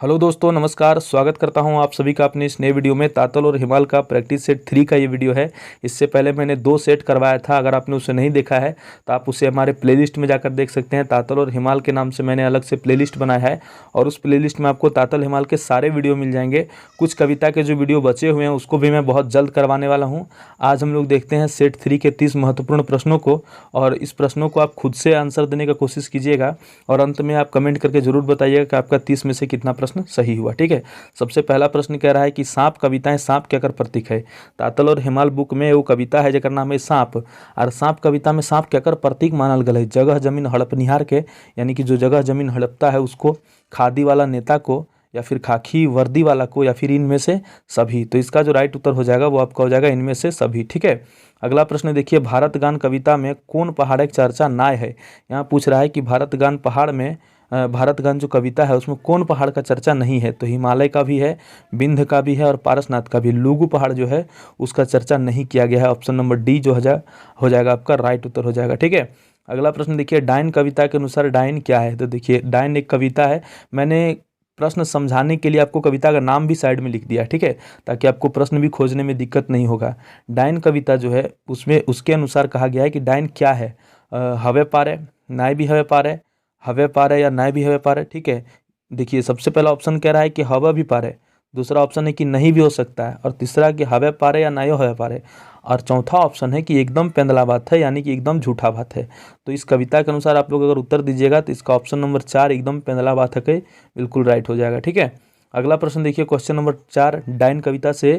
Hello दोस्तों, नमस्कार। स्वागत करता हूं आप सभी का अपने इस नए वीडियो में। तातल और हिमाल का प्रैक्टिस सेट 3 का ये वीडियो है। इससे पहले मैंने 2 सेट करवाया था। अगर आपने उसे नहीं देखा है तो आप उसे हमारे प्लेलिस्ट में जाकर देख सकते हैं। तातल और हिमाल के नाम से मैंने अलग से प्लेलिस्ट बनाया है और उस प्लेलिस्ट में आपको तातल हिमाल के सारे वीडियो मिल जाएंगे। कुछ कविता के जो वीडियो बचे हुए हैं उसको भी मैं बहुत जल्द करवाने वाला हूँ। आज हम लोग देखते हैं सेट 3 के 30 महत्वपूर्ण प्रश्नों को, और इस प्रश्नों को आप खुद से आंसर देने का कोशिश कीजिएगा और अंत में आप कमेंट करके जरूर बताइएगा कि आपका 30 में से कितना प्रश्न सही हुआ। ठीक है। सबसे पहला प्रश्न कह रहा है कि सांप कविताएं सांप क्या कर प्रतीक है। तातल और हिमाल बुक में वो कविता है जेकर नाम है सांप, और सांप कविता में सांप क्या कर प्रतीक मानल गल है। जगह जमीन हड़पनिहार के, यानी कि जो जगह जमीन हड़पता है उसको, खादी वाला नेता को, या फिर खाकी वर्दी वाला को, या फिर इनमें से सभी। तो इसका जो राइट उत्तर हो जाएगा वो आपका हो जाएगा इनमें से सभी। ठीक है। अगला प्रश्न देखिए, भारत गान कविता में कौन पहाड़ की चर्चा नाय है। यहाँ पूछ रहा है कि भारत गान पहाड़ में भारत गान जो कविता है उसमें कौन पहाड़ का चर्चा नहीं है। तो हिमालय का भी है, विंध्य का भी है और पारसनाथ का भी। लुगु पहाड़ जो है उसका चर्चा नहीं किया गया है। ऑप्शन नंबर डी जो हो जाएगा आपका राइट उत्तर हो जाएगा। ठीक है। अगला प्रश्न देखिए, डायन कविता के अनुसार डायन क्या है। तो देखिए, डायन एक कविता है। मैंने प्रश्न समझाने के लिए आपको कविता का नाम भी साइड में लिख दिया। ठीक है, ताकि आपको प्रश्न भी खोजने में दिक्कत नहीं होगा। डायन कविता जो है उसमें उसके अनुसार कहा गया है कि डायन क्या है। हवे पारे, नाय भी हवे पारे, हवे पारे या नाय भी हवे पारे। ठीक है। देखिए, सबसे पहला ऑप्शन कह रहा है कि हवा भी पारे, दूसरा ऑप्शन है कि नहीं भी हो सकता है, और तीसरा कि हवे पारे या नायो हवे पारे, और चौथा ऑप्शन है कि एकदम पेंदला बात है, यानी कि एकदम झूठा बात है। तो इस कविता के अनुसार आप लोग अगर उत्तर दीजिएगा तो इसका ऑप्शन नंबर 4 एकदम पेंदला बात है बिल्कुल राइट हो जाएगा। ठीक है। अगला प्रश्न देखिए, क्वेश्चन नंबर 4 डायन कविता से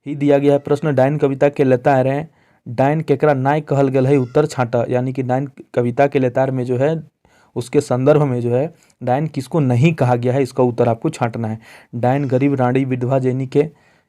ही दिया गया है प्रश्न। डायन कविता के लेतार हैं, डायन केकरा नाय कहल गल है, उत्तर छाटा। यानी कि डायन कविता के लेतार में जो है उसके संदर्भ में जो है डायन किसको नहीं कहा गया है, इसका उत्तर आपको छांटना है। डायन गरीब रानी विधवा जैनी के,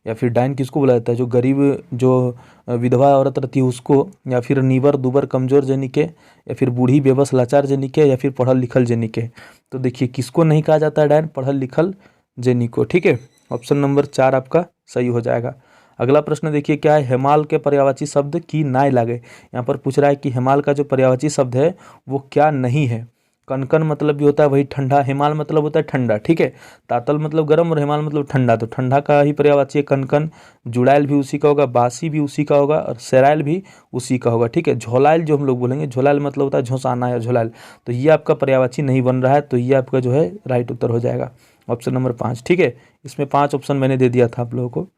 या फिर डायन किसको बोला जाता है, जो गरीब जो विधवा औरत रहती है उसको, या फिर नीबर दुबर कमजोर जैनी के, या फिर बूढ़ी बेबस लाचार जैनी के, या फिर पढ़ल लिखल जैनी के। तो देखिए, किसको नहीं कहा जाता है डायन, पढ़ल लिखल जैनी को। ठीक है। ऑप्शन नंबर 4 आपका सही हो जाएगा। अगला प्रश्न देखिए, क्या है, हेमाल के पर्यायवाची शब्द की नाय लागे। यहाँ पर पूछ रहा है कि हेमाल का जो पर्यायवाची शब्द है वो क्या नहीं है। कनकन मतलब भी होता है वही ठंडा, हिमाल मतलब होता है ठंडा। ठीक है। तातल मतलब गर्म और हिमाल मतलब ठंडा, तो ठंडा का ही पर्यायवाची है कनकन। जुड़ाइल भी उसी का होगा, बासी भी उसी का होगा, और सेराइल भी उसी का होगा। ठीक है। झोलाइल जो हम लोग बोलेंगे, झोलाइल मतलब होता है झोंसाना या झोलाइल, तो ये आपका पर्यायवाची नहीं बन रहा है, तो ये आपका जो है राइट उत्तर हो जाएगा ऑप्शन नंबर 5। ठीक है। इसमें 5 ऑप्शन मैंने दे दिया था आप लोगों को।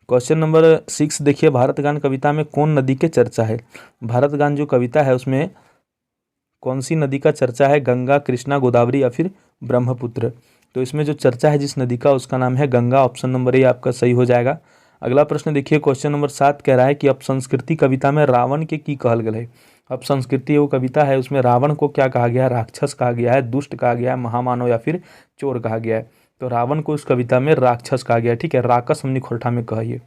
क्वेश्चन नंबर 6 देखिए, भारत गान कविता में कौन नदी के चर्चा है। भारत गान जो कविता है उसमें कौन सी नदी का चर्चा है, गंगा, कृष्णा, गोदावरी या फिर ब्रह्मपुत्र। तो इसमें जो चर्चा है जिस नदी का उसका नाम है गंगा। ऑप्शन नंबर ए आपका सही हो जाएगा। अगला प्रश्न देखिए, क्वेश्चन नंबर 7 कह रहा है कि अपसंस्कृति कविता में रावण के की कहल गल है। अपसंस्कृति वो कविता है उसमें रावण को क्या कहा गया है, राक्षस कहा गया है, दुष्ट कहा गया है, महामानव या फिर चोर कहा गया है। तो रावण को उस कविता में राक्षस कहा गया है। ठीक है। राकस हमने खोरठा में कहा। ये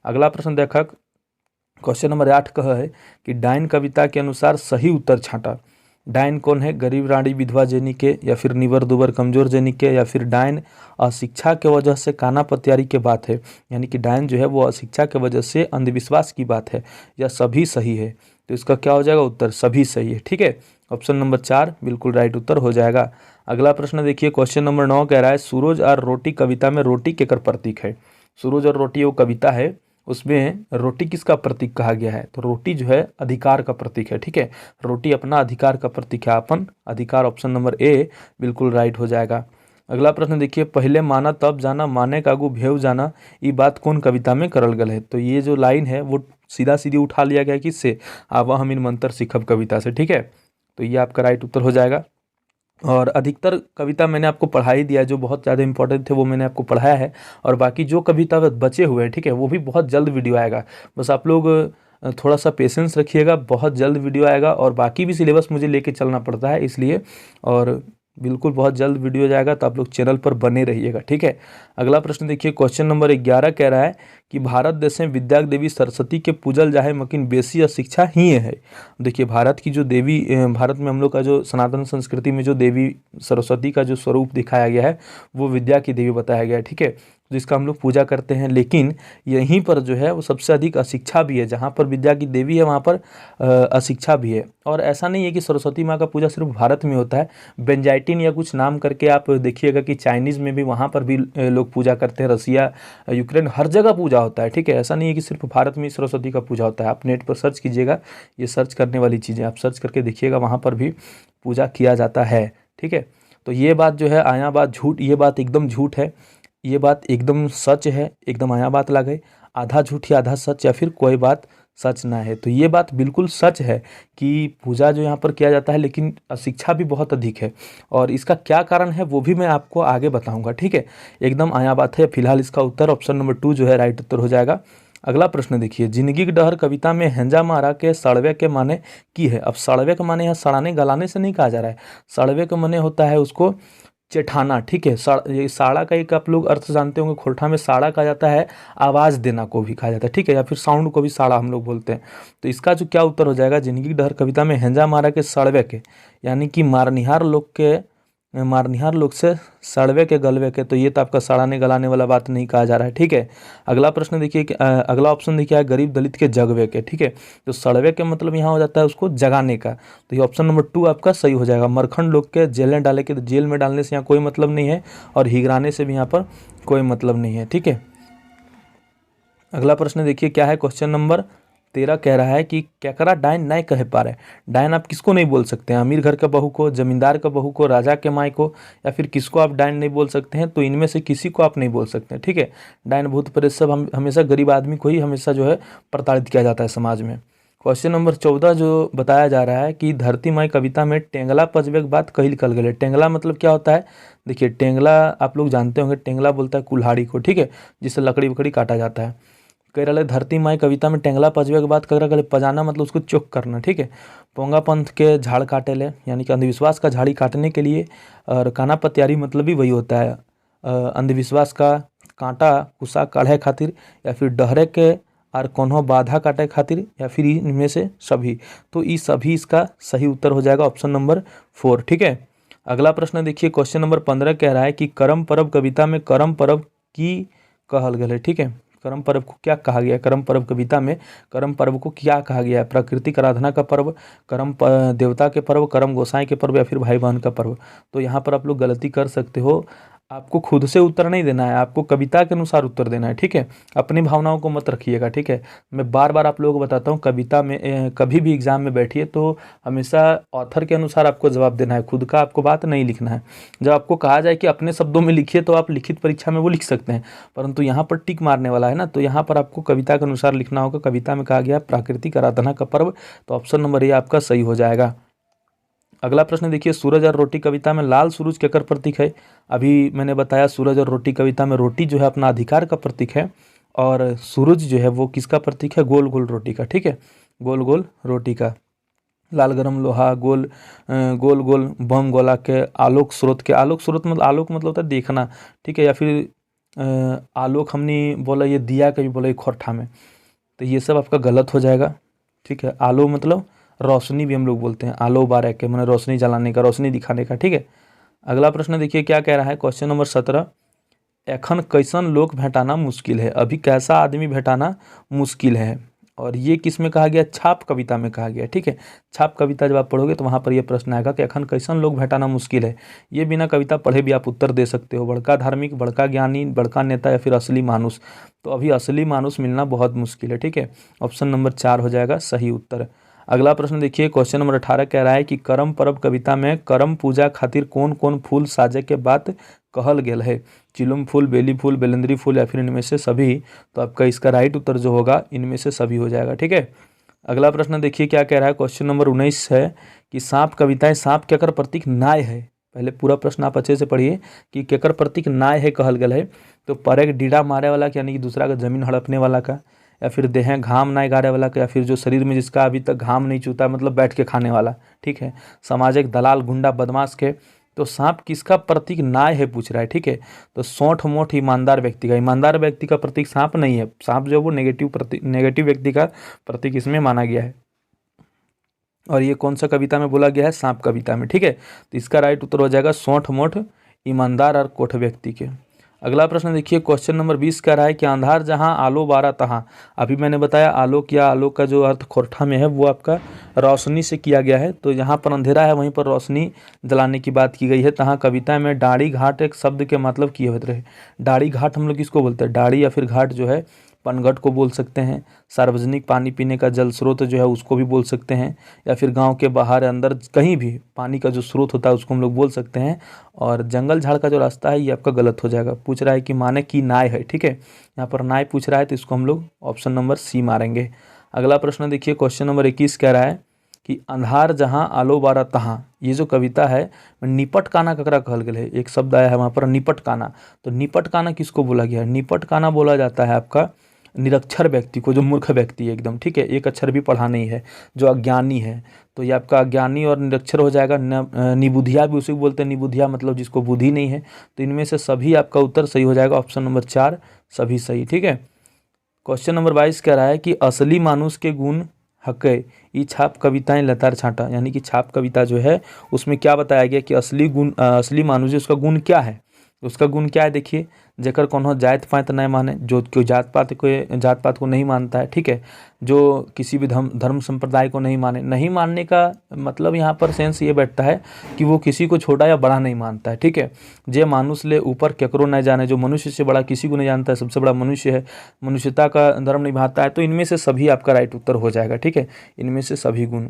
अगला प्रश्न देखा, क्वेश्चन नंबर 8 कह है कि डायन कविता के अनुसार सही उत्तर छांटा। डायन कौन है, गरीब रानी विधवा जैनी के, या फिर निवर दुबर कमजोर जैनी के, या फिर डायन अशिक्षा के वजह से काना पत्यारी के बात है। यानी कि डायन जो है वो अशिक्षा के वजह से अंधविश्वास की बात है, या सभी सही है। तो इसका क्या हो जाएगा उत्तर, सभी सही है। ठीक है। ऑप्शन नंबर 4 बिल्कुल राइट उत्तर हो जाएगा। अगला प्रश्न देखिए, क्वेश्चन नंबर 9 कह रहा है, सूरज और रोटी कविता में रोटी केकर प्रतीक है। सूरज और रोटी वो कविता है उसमें रोटी किसका प्रतीक कहा गया है। तो रोटी जो है अधिकार का प्रतीक है। ठीक है। रोटी अपना अधिकार का प्रतीक है, अपन अधिकार। ऑप्शन नंबर ए बिल्कुल राइट हो जाएगा। अगला प्रश्न देखिए, पहले माना तब जाना, माने कागू भेव जाना, ये बात कौन कविता में करल गल है। तो ये जो लाइन है वो सीधा सीधी उठा लिया गया किससे, आवा हम इन मंत्र सीखब कविता से। ठीक है। तो ये आपका राइट उत्तर हो जाएगा। और अधिकतर कविता मैंने आपको पढ़ा ही दिया है, जो बहुत ज़्यादा इंपॉर्टेंट थे वो मैंने आपको पढ़ाया है, और बाकी जो कविता बचे हुए हैं ठीक है वो भी बहुत जल्द वीडियो आएगा। बस आप लोग थोड़ा सा पेशेंस रखिएगा, बहुत जल्द वीडियो आएगा। और बाकी भी सिलेबस मुझे लेके चलना पड़ता है इसलिए, और बिल्कुल बहुत जल्द वीडियो जाएगा, तो आप लोग चैनल पर बने रहिएगा। ठीक है। अगला प्रश्न देखिए, क्वेश्चन नंबर 11 कह रहा है कि भारत देश में विद्या देवी सरस्वती के पूजल जाहे मकिन बेसी या शिक्षा ही है। देखिए, भारत की जो देवी, भारत में हम लोग का जो सनातन संस्कृति में जो देवी सरस्वती का जो स्वरूप दिखाया गया है वो विद्या की देवी बताया गया है। ठीक है। जिसका हम लोग पूजा करते हैं। लेकिन यहीं पर जो है वो सबसे अधिक अशिक्षा भी है, जहाँ पर विद्या की देवी है वहाँ पर अशिक्षा भी है। और ऐसा नहीं है कि सरस्वती माँ का पूजा सिर्फ भारत में होता है, बेंजाइटिन या कुछ नाम करके आप देखिएगा कि चाइनीज़ में भी वहाँ पर भी लोग पूजा करते हैं, रसिया, यूक्रेन, हर जगह पूजा होता है। ठीक है, ऐसा नहीं है कि सिर्फ भारत में ही सरस्वती का पूजा होता है। आप नेट पर सर्च कीजिएगा, ये सर्च करने वाली चीज़ें आप सर्च करके देखिएगा, वहाँ पर भी पूजा किया जाता है। ठीक है, तो ये बात जो है आया बात झूठ, ये बात एकदम झूठ है, ये बात एकदम सच है, एकदम आया बात लग गई, आधा झूठ या आधा सच, या फिर कोई बात सच ना है। तो ये बात बिल्कुल सच है कि पूजा जो यहाँ पर किया जाता है, लेकिन अशिक्षा भी बहुत अधिक है, और इसका क्या कारण है वो भी मैं आपको आगे बताऊंगा। ठीक है, एकदम आया बात है। फिलहाल इसका उत्तर ऑप्शन नंबर 2 जो है राइट उत्तर हो जाएगा। अगला प्रश्न देखिए, जिंदगी की डहर कविता में हेंजा मारा के सड़वे के माने की है। अब सड़वे के माने यहाँ सड़ाने गलाने से नहीं कहा जा रहा है, सड़वे के माने होता है उसको चेठाना। ठीक है, ये साड़ा का एक आप लोग अर्थ जानते होंगे, खोरठा में साड़ा कहा जाता है, आवाज़ देना को भी कहा जाता है। ठीक है, या फिर साउंड को भी साड़ा हम लोग बोलते हैं। तो इसका जो क्या उत्तर हो जाएगा, जिंदगी की डहर कविता में हेंजा मारा के सड़वे के, यानी कि मारनिहार लोग से सड़वे के गलवे के। तो ये तो आपका सड़ाने गलाने वाला बात नहीं कहा जा रहा है। ठीक है, अगला प्रश्न देखिए, अगला ऑप्शन देखिए है गरीब दलित के जगवे के। ठीक है, तो सड़वे के मतलब यहाँ हो जाता है उसको जगाने का, तो ये ऑप्शन नंबर 2 आपका सही हो जाएगा। मरखंड लोग के जेल में डाले के, तो जेल में डालने से यहाँ कोई मतलब नहीं है, और हिगराने से भी यहाँ पर कोई मतलब नहीं है। ठीक है, अगला प्रश्न देखिए क्या है, क्वेश्चन नंबर 13 कह रहा है कि केकरा डायन नहीं कह पा रहे। डायन आप किसको नहीं बोल सकते हैं, अमीर घर का बहू को, जमींदार का बहू को, राजा के माई को, या फिर किसको आप डायन नहीं बोल सकते हैं। तो इनमें से किसी को आप नहीं बोल सकते हैं। ठीक है, डायन भूत प्रेत सब हम हमेशा गरीब आदमी को ही हमेशा जो है प्रताड़ित किया जाता है समाज में। क्वेश्चन नंबर 14 जो बताया जा रहा है कि धरती माई कविता में टेंगला पजवे के बात कही निकल गए। टेंगला मतलब क्या होता है, देखिए टेंगला आप लोग जानते होंगे, टेंगला बोलता है कुल्हाड़ी को। ठीक है, जिससे लकड़ी वकड़ी काटा जाता है। कह रहा है धरती माई कविता में टेंगला पजवे के बाद कह रहा है पजाना मतलब उसको चोक करना। ठीक है, पोंगा पंथ के झाड़ काटे ले, यानी कि अंधविश्वास का झाड़ी काटने के लिए, और काना पत्यारी मतलब भी वही होता है, अंधविश्वास का कांटा कुसा काढ़े खातिर, या फिर डहरे के और कोनो बाधा काटे खातिर, या फिर इनमें से सभी। तो ये सभी इसका सही उत्तर हो जाएगा ऑप्शन नंबर 4। ठीक है, अगला प्रश्न देखिए, क्वेश्चन नंबर 15 कह रहा है कि करम परब कविता में करम परब की कहल गए। ठीक है, करम पर्व को क्या कहा गया है, करम पर्व कविता में करम पर्व को क्या कहा गया है, प्राकृतिक आराधना का पर्व, देवता के पर्व, करम गोसाई के पर्व, या फिर भाई बहन का पर्व। तो यहाँ पर आप लोग गलती कर सकते हो, आपको खुद से उत्तर नहीं देना है, आपको कविता के अनुसार उत्तर देना है। ठीक है, अपनी भावनाओं को मत रखिएगा। ठीक है, मैं बार बार आप लोगों को बताता हूँ, कविता में कभी भी एग्जाम में बैठिए तो हमेशा ऑथर के अनुसार आपको जवाब देना है, खुद का आपको बात नहीं लिखना है। जब आपको कहा जाए कि अपने शब्दों में लिखिए तो आप लिखित परीक्षा में वो लिख सकते हैं, परंतु यहाँ पर टिक मारने वाला है ना, तो यहाँ पर आपको कविता के अनुसार लिखना होगा। कविता में कहा गया प्राकृतिक आराधना का पर्व, तो ऑप्शन नंबर ए आपका सही हो जाएगा। अगला प्रश्न देखिए, सूरज और रोटी कविता में लाल सूरज केकर प्रतीक है। अभी मैंने बताया सूरज और रोटी कविता में रोटी जो है अपना अधिकार का प्रतीक है, और सूरज जो है वो किसका प्रतीक है, गोल गोल रोटी का। ठीक है, गोल गोल रोटी का, लाल गरम लोहा, गोल गोल बम गोला के, आलोक स्रोत के, आलोक स्रोत मतलब आलोक मतलब होता है देखना। ठीक है, या फिर आलोक हमने बोला ये दिया कभी बोला ये खोरठा में, तो ये सब आपका गलत हो जाएगा। ठीक है, आलो मतलब रोशनी भी हम लोग बोलते हैं, आलो बारह के मैंने रोशनी जलाने का, रोशनी दिखाने का। ठीक है, अगला प्रश्न देखिए क्या कह रहा है, क्वेश्चन नंबर 17, एखन कैसन लोग भेटाना मुश्किल है। अभी कैसा आदमी भेटाना मुश्किल है, और ये किस में कहा गया, छाप कविता में कहा गया। ठीक है, छाप कविता जब आप पढ़ोगे तो वहाँ पर ये प्रश्न आएगा कि एखन कैसन लोग भेटाना मुश्किल है। ये बिना कविता पढ़े भी आप उत्तर दे सकते हो, बड़का धार्मिक, बड़का ज्ञानी, बड़का नेता, या फिर असली मानुष। तो अभी असली मानुष मिलना बहुत मुश्किल है। ठीक है, ऑप्शन नंबर 4 हो जाएगा सही उत्तर। अगला प्रश्न देखिए, क्वेश्चन नंबर 18 कह रहा है कि करम परब कविता में करम पूजा खातिर कौन कौन फूल साजे के बात कहल गेल है। चिलुम फूल, बेली फूल, बेलंद्री फूल, या फिर इनमें से सभी। तो आपका इसका राइट उत्तर जो होगा इनमें से सभी हो जाएगा। ठीक है, अगला प्रश्न देखिए क्या कह रहा है, क्वेश्चन नंबर 19 है कि सांप कविताएं सांप केकर प्रतीक नाय है। पहले पूरा प्रश्न आप अच्छे से पढ़िए कि केकर प्रतीक नाय है कहल गेल है। तो पर एक डीडा मारे वाला यानी कि दूसरा का जमीन हड़पने वाला का, या फिर देह घाम ना गाड़े वाला का, या फिर जो शरीर में जिसका अभी तक घाम नहीं चूता मतलब बैठ के खाने वाला। ठीक है, सामाजिक दलाल, गुंडा, बदमाश के। तो सांप किसका प्रतीक नाय है पूछ रहा है। ठीक है, तो सोंठ मोठ ईमानदार व्यक्ति का, ईमानदार व्यक्ति का प्रतीक सांप नहीं है। सांप जो वो नेगेटिव व्यक्ति का प्रतीक इसमें माना गया है, और ये कौन सा कविता में बोला गया है, सांप कविता में। ठीक है, तो इसका राइट उत्तर हो जाएगा सोंठ मोठ ईमानदार और कोठ व्यक्ति के। अगला प्रश्न देखिए, क्वेश्चन नंबर 20 कह रहा है कि अंधार जहां आलो बारह तहाँ। अभी मैंने बताया आलोक या आलोक का जो अर्थ खोरठा में है वो आपका रोशनी से किया गया है। तो यहाँ पर अंधेरा है वहीं पर रोशनी जलाने की बात की गई है। तहाँ कविता में डाड़ी घाट एक शब्द के मतलब किए हुए रहे। डाड़ी घाट हम लोग किसको बोलते हैं? डाड़ी या फिर घाट जो है पनघट को बोल सकते हैं। सार्वजनिक पानी पीने का जल स्रोत जो है उसको भी बोल सकते हैं, या फिर गांव के बाहर अंदर कहीं भी पानी का जो स्रोत होता है उसको हम लोग बोल सकते हैं। और जंगल झाड़ का जो रास्ता है ये आपका गलत हो जाएगा। पूछ रहा है कि माने की नाय है, ठीक है, यहाँ पर नाय पूछ रहा है तो इसको हम लोग ऑप्शन नंबर सी मारेंगे। अगला प्रश्न देखिए, क्वेश्चन नंबर 21 कह रहा है कि अंधार जहाँ आलो बारह तहाँ। ये जो कविता है निपट काना ककरा कहल गेल है। एक शब्द आया है वहाँ पर निपट काना। तो निपट काना किसको बोला गया है? निपट काना बोला जाता है आपका निरक्षर व्यक्ति को, जो मूर्ख व्यक्ति है एकदम, ठीक है, एक अक्षर भी पढ़ा नहीं है, जो अज्ञानी है। तो ये आपका अज्ञानी और निरक्षर हो जाएगा। निबुधिया भी उसी को बोलते हैं, निबुधिया मतलब जिसको बुद्धि नहीं है। तो इनमें से सभी आपका उत्तर सही हो जाएगा। ऑप्शन नंबर 4 सभी सही, ठीक है। क्वेश्चन नंबर 22 कह रहा है कि असली मानुष के गुण हके ई छाप कविताएं लतार छाटा। यानी कि छाप कविता जो है उसमें क्या बताया गया कि असली मानुष है उसका गुण क्या है। उसका गुण क्या है देखिए, जेकर कोनो जात पात नहीं माने, जो कोई जात पात को नहीं मानता है, ठीक है, जो किसी भी धर्म संप्रदाय को नहीं माने। नहीं मानने का मतलब यहाँ पर सेंस ये बैठता है कि वो किसी को छोटा या बड़ा नहीं मानता है, ठीक है। जे मानुष ले ऊपर केकरो नहीं जाने, जो मनुष्य से बड़ा किसी को नहीं जानता है, सबसे बड़ा मनुष्य है, मनुष्यता का धर्म निभाता है। तो इनमें से सभी आपका राइट उत्तर हो जाएगा, ठीक है, इनमें से सभी गुण।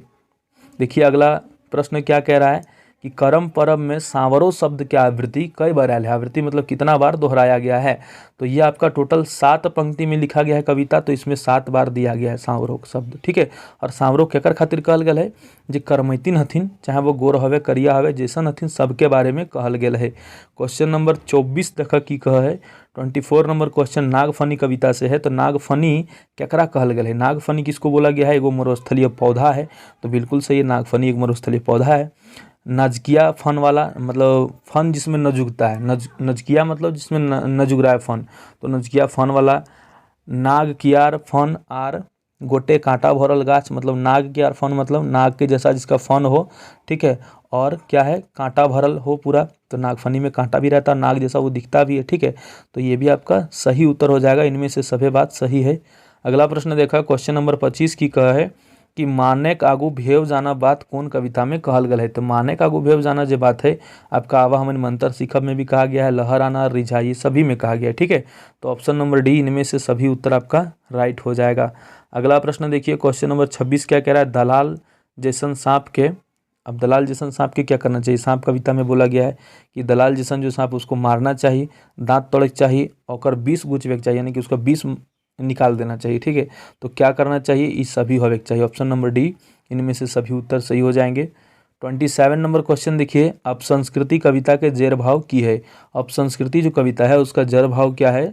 देखिए अगला प्रश्न क्या कह रहा है कि करम परम में सांवरो शब्द की आवृत्ति कई बार आयल है। आवृत्ति मतलब कितना बार दोहराया गया है। तो ये आपका टोटल 7 पंक्ति में लिखा गया है कविता, तो इसमें 7 बार दिया गया है सांवरो शब्द, ठीक है। और सांवरो केकर खातिर कहल गेल है? जो कर्मैतिन हथिन, चाहे वो गोर हवे करिया हवे, जैसन हथिन, सबके बारे में कहल गेल है। क्वेश्चन नंबर 24 देखा की कह है। 24 नंबर क्वेश्चन नागफनी कविता से है। तो नागफनी केकरा कहल गेल है? नागफनी किसको बोला गया है? एगो मरुस्थलीय पौधा है। तो बिल्कुल सही है, नागफनी एक मरुस्थलीय पौधा है। नजकिया फन वाला, मतलब फन जिसमें न जुगता है, नजकिया मतलब जिसमें न जुग रहा है फन। तो नजकिया फन वाला। नाग कियार फन आर गोटे कांटा भरल गाछ, मतलब नाग कियार फन मतलब नाग के जैसा जिसका फन हो, ठीक है, और क्या है, कांटा भरल हो पूरा। तो नागफनी में कांटा भी रहता है, नाग जैसा वो दिखता भी है, ठीक है। तो ये भी आपका सही उत्तर हो जाएगा। इनमें से सभी बात सही है। अगला प्रश्न देखा, क्वेश्चन नंबर 25 की कह है कि माने के आगू भेव जाना बात कौन कविता में कहल गल है। तो माने के आगू भेव जाना जो बात है आपका आवा हमन मंत्र सीखब में भी कहा गया है, लहर आना, रिझाई, सभी में कहा गया है, ठीक है। तो ऑप्शन नंबर डी, इनमें से सभी उत्तर आपका राइट हो जाएगा। अगला प्रश्न देखिए, क्वेश्चन नंबर 26 क्या कह रहा है? दलाल जैसन सांप के। अब दलाल जैसन सांप के क्या करना चाहिए? सांप कविता में बोला गया है कि दलाल जैसन जो सांप उसको मारना चाहिए, दांत तोड़े चाहिए और 20 गुचवेक चाहिए, यानी कि उसका 20 निकाल देना चाहिए, ठीक है। तो क्या करना चाहिए? ये सभी होवे चाहिए। ऑप्शन नंबर डी, इनमें से सभी उत्तर सही हो जाएंगे। 27 नंबर क्वेश्चन देखिए, अब संस्कृति कविता के जेर भाव की है। अब संस्कृति जो कविता है उसका जर भाव क्या है?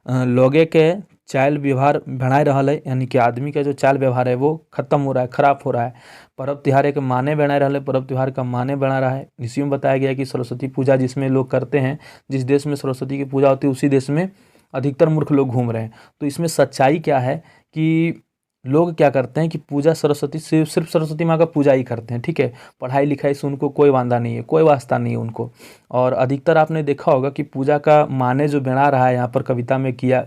लोगे के चाल व्यवहार बढ़ाए रहा है, यानी कि आदमी का जो चाल व्यवहार है वो खत्म हो रहा है, खराब हो रहा है। पर्व त्योहार एक माने बनाए रहा है, पर्व त्योहार का माने बना रहा है। इसी में बताया गया है कि सरस्वती पूजा जिसमें लोग करते हैं, जिस देश में सरस्वती की पूजा होती है उसी देश में अधिकतर मूर्ख लोग घूम रहे हैं। तो इसमें सच्चाई क्या है कि लोग क्या करते हैं कि पूजा सरस्वती से सिर्फ सरस्वती माँ का पूजा ही करते हैं, ठीक है। पढ़ाई लिखाई से उनको कोई वांदा नहीं है, कोई वास्ता नहीं है उनको। और अधिकतर आपने देखा होगा कि पूजा का माने जो बना रहा है यहाँ पर कविता में किया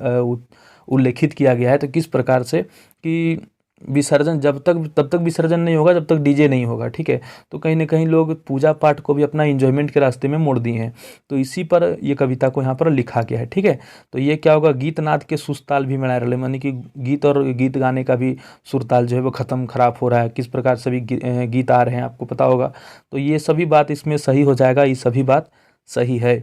उल्लेखित किया गया है। तो किस प्रकार से कि विसर्जन तब तक विसर्जन नहीं होगा जब तक डीजे नहीं होगा, ठीक है। तो कहीं ना कहीं लोग पूजा पाठ को भी अपना इंजॉयमेंट के रास्ते में मोड़ दिए हैं। तो इसी पर ये कविता को यहाँ पर लिखा गया है, ठीक है। तो ये क्या होगा, गीत नाद के सुरताल भी मिला रहे, यानी कि गीत और गीत गाने का भी सुरताल जो है वो खत्म खराब हो रहा है। किस प्रकार से भी गीत आ रहे हैं आपको पता होगा। तो ये सभी बात इसमें सही हो जाएगा, ये सभी बात सही है।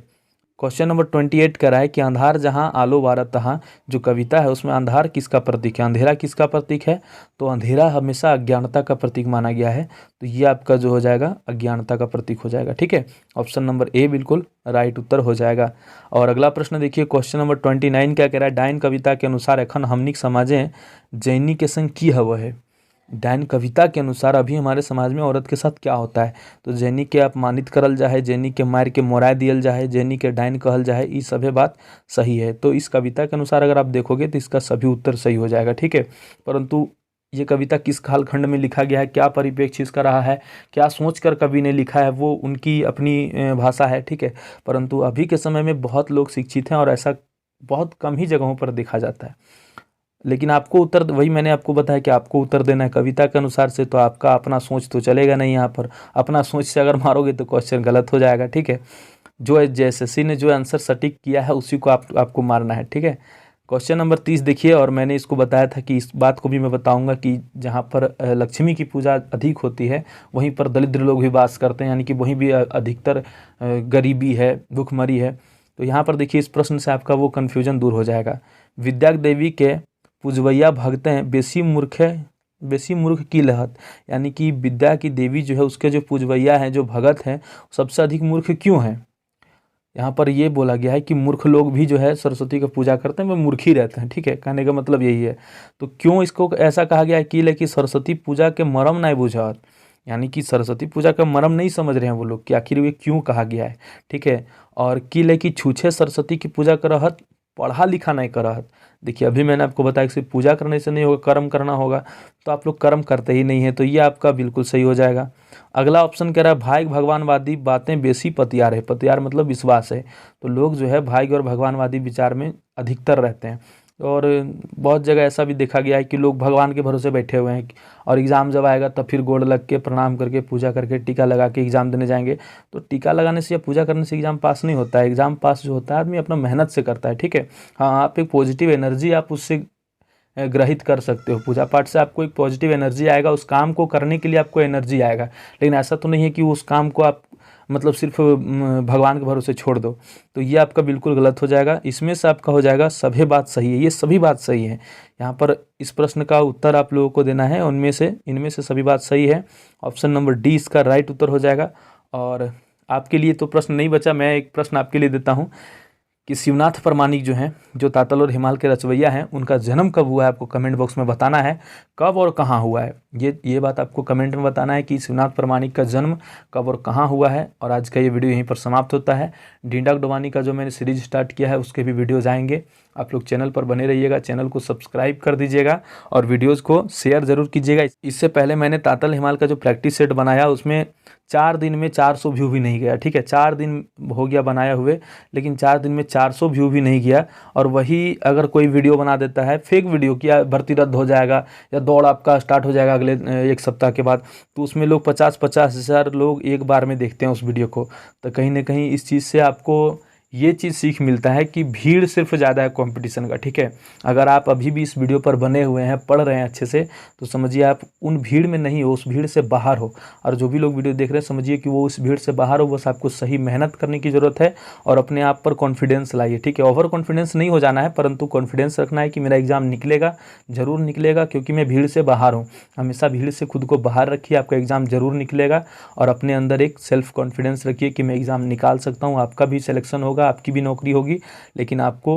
क्वेश्चन नंबर 28 कह रहा है कि अंधार जहां आलो बारह तहां। जो कविता है उसमें अंधार किसका प्रतीक है? अंधेरा किसका प्रतीक है? तो अंधेरा हमेशा अज्ञानता का प्रतीक माना गया है। तो ये आपका जो हो जाएगा अज्ञानता का प्रतीक हो जाएगा, ठीक है। ऑप्शन नंबर ए बिल्कुल राइट उत्तर हो जाएगा। और अगला प्रश्न देखिए, क्वेश्चन नंबर 29 क्या कह रहा है? डायन कविता के अनुसार एखन हमनिक समाजे जैनी के संग की हवा है। डायन कविता के अनुसार अभी हमारे समाज में औरत के साथ क्या होता है? तो जैनी के अपमानित करल जाए, जैनी के मार के मोराय दियल जाए, जैनी के डायन कहल जाए, ये सभी बात सही है। तो इस कविता के अनुसार अगर आप देखोगे तो इसका सभी उत्तर सही हो जाएगा, ठीक है। परंतु ये कविता किस कालखंड में लिखा गया है, क्या परिप्रेक्ष्य इसका रहा है, क्या सोचकर कवि ने लिखा है, वो उनकी अपनी भाषा है, ठीक है। परंतु अभी के समय में बहुत लोग शिक्षित हैं और ऐसा बहुत कम ही जगहों पर देखा जाता है। लेकिन आपको उत्तर, वही मैंने आपको बताया कि आपको उत्तर देना है कविता के अनुसार से, तो आपका अपना सोच तो चलेगा नहीं यहाँ पर। अपना सोच से अगर मारोगे तो क्वेश्चन गलत हो जाएगा, ठीक है। जो JSSC ने जो आंसर सटीक किया है उसी को आपको मारना है, ठीक है। क्वेश्चन नंबर 30 देखिए, और मैंने इसको बताया था कि इस बात को भी मैं बताऊंगा कि जहाँ पर लक्ष्मी की पूजा अधिक होती है वहीं पर दरिद्र लोग भी वास करते हैं, यानी कि वहीं भी अधिकतर गरीबी है, भुखमरी है। तो यहाँ पर देखिए, इस प्रश्न से आपका वो कन्फ्यूजन दूर हो जाएगा। विद्या देवी के पूजवैया भगतें बेसी मूर्ख की लहत, यानी कि विद्या की देवी जो है उसके जो पूजवैया हैं, जो भगत हैं, सबसे अधिक मूर्ख क्यों हैं। यहाँ पर ये बोला गया है कि मूर्ख लोग भी जो है सरस्वती का पूजा करते हैं, वो मूर्ख ही रहते हैं, ठीक है। कहने का मतलब यही है। तो क्यों इसको ऐसा कहा गया है कि सरस्वती पूजा के मरम नहीं बुझात, यानी कि सरस्वती पूजा का मरम नहीं समझ रहे हैं वो लोग कि आखिर ये क्यों कहा गया है, ठीक है। और कि छूछे सरस्वती की पूजा करहत, पढ़ा लिखा नहीं करहत। देखिए, अभी मैंने आपको बताया कि सिर्फ पूजा करने से नहीं होगा, कर्म करना होगा, तो आप लोग कर्म करते ही नहीं है, तो ये आपका बिल्कुल सही हो जाएगा। अगला ऑप्शन कह रहा है भाई भगवानवादी बातें बेसी पतियार है। पतियार मतलब विश्वास है। तो लोग जो है भाई और भगवानवादी विचार में अधिकतर रहते हैं। और बहुत जगह ऐसा भी देखा गया है कि लोग भगवान के भरोसे बैठे हुए हैं और एग्ज़ाम जब आएगा तब फिर गोड़ लग के प्रणाम करके पूजा करके टीका लगा के एग्ज़ाम देने जाएंगे। तो टीका लगाने से या पूजा करने से एग्ज़ाम पास नहीं होता है। एग्ज़ाम पास जो होता है आदमी अपना मेहनत से करता है, ठीक है। हाँ, आप एक पॉजिटिव एनर्जी आप उससे ग्रहित कर सकते हो। पूजा पाठ से आपको एक पॉजिटिव एनर्जी आएगा, उस काम को करने के लिए आपको एनर्जी आएगा। लेकिन ऐसा तो नहीं है कि उस काम को आप मतलब सिर्फ भगवान के भरोसे छोड़ दो। तो ये आपका बिल्कुल गलत हो जाएगा। इसमें से आपका हो जाएगा सभी बात सही है। ये सभी बात सही है। यहाँ पर इस प्रश्न का उत्तर आप लोगों को देना है, इनमें से सभी बात सही है। ऑप्शन नंबर डी इसका राइट उत्तर हो जाएगा। और आपके लिए तो प्रश्न नहीं बचा, मैं एक प्रश्न आपके लिए देता हूँ कि शिवनाथ प्रामाणिक जो हैं, जो तातल और हिमाल के रचवैया हैं, उनका जन्म कब हुआ है आपको कमेंट बॉक्स में बताना है। कब और कहाँ हुआ है, ये बात आपको कमेंट में बताना है कि शिवनाथ प्रामाणिक का जन्म कब और कहाँ हुआ है। और आज का ये वीडियो यहीं पर समाप्त होता है। ढींढाक डोवानी का जो मैंने सीरीज स्टार्ट किया है उसके भी वीडियोज़ आएंगे। आप लोग चैनल पर बने रहिएगा, चैनल को सब्सक्राइब कर दीजिएगा और वीडियोज़ को शेयर ज़रूर कीजिएगा। इससे पहले मैंने तातल हिमाल का जो प्रैक्टिस सेट बनाया उसमें 4 दिन में 400 व्यू भी नहीं गया, ठीक है। 4 दिन हो गया बनाया हुए, लेकिन 4 दिन में 400 व्यू भी नहीं गया। और वही अगर कोई वीडियो बना देता है फेक वीडियो कि भर्ती रद्द हो जाएगा या दौड़ आपका स्टार्ट हो जाएगा अगले 1 सप्ताह के बाद, तो उसमें लोग 50-50 हज़ार लोग एक बार में देखते हैं उस वीडियो को। तो कहीं ना कहीं इस चीज़ से आपको ये चीज़ सीख मिलता है कि भीड़ सिर्फ ज़्यादा है कंपटीशन का, ठीक है। अगर आप अभी भी इस वीडियो पर बने हुए हैं, पढ़ रहे हैं अच्छे से, तो समझिए आप उन भीड़ में नहीं हो, उस भीड़ से बाहर हो। और जो भी लोग वीडियो देख रहे हैं समझिए कि वो उस भीड़ से बाहर हो। बस आपको सही मेहनत करने की ज़रूरत है और अपने आप पर कॉन्फिडेंस लाइए, ठीक है। ओवर कॉन्फिडेंस नहीं हो जाना है, परंतु कॉन्फिडेंस रखना है कि मेरा एग्ज़ाम निकलेगा, ज़रूर निकलेगा, क्योंकि मैं भीड़ से बाहर हूँ। हमेशा भीड़ से खुद को बाहर रखिए, आपका एग्ज़ाम ज़रूर निकलेगा। और अपने अंदर एक सेल्फ कॉन्फिडेंस रखिए कि मैं एग्ज़ाम निकाल सकता हूँ। आपका भी सिलेक्शन होगा, आपकी भी नौकरी होगी, लेकिन आपको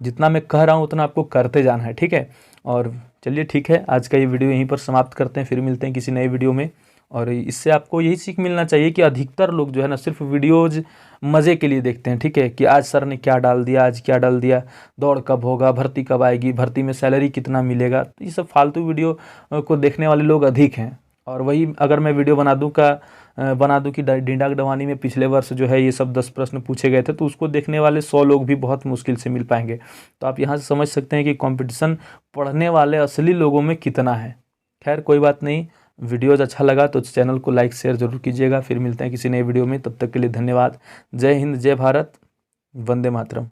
जितना मैं कह रहा हूँ उतना आपको करते जाना है, ठीक है। और चलिए ठीक है, आज का ये वीडियो यहीं पर समाप्त करते हैं, फिर मिलते हैं किसी नए वीडियो में। और इससे आपको यही सीख मिलना चाहिए कि अधिकतर लोग जो है ना सिर्फ वीडियोज़ मज़े के लिए देखते हैं, ठीक है। कि आज सर ने क्या डाल दिया, आज क्या डाल दिया, दौड़ कब होगा, भर्ती कब आएगी, भर्ती में सैलरी कितना मिलेगा, तो ये सब फालतू वीडियो को देखने वाले लोग अधिक हैं। और वही अगर मैं वीडियो बना दूं कि ढींढाक डवानी में पिछले वर्ष जो है ये सब 10 प्रश्न पूछे गए थे, तो उसको देखने वाले 100 लोग भी बहुत मुश्किल से मिल पाएंगे। तो आप यहाँ से समझ सकते हैं कि कंपटीशन पढ़ने वाले असली लोगों में कितना है। खैर कोई बात नहीं, वीडियोज़ अच्छा लगा तो चैनल को लाइक शेयर ज़रूर कीजिएगा। फिर मिलते हैं किसी नए वीडियो में, तब तक के लिए धन्यवाद। जय हिंद, जय भारत, वंदे मातरम।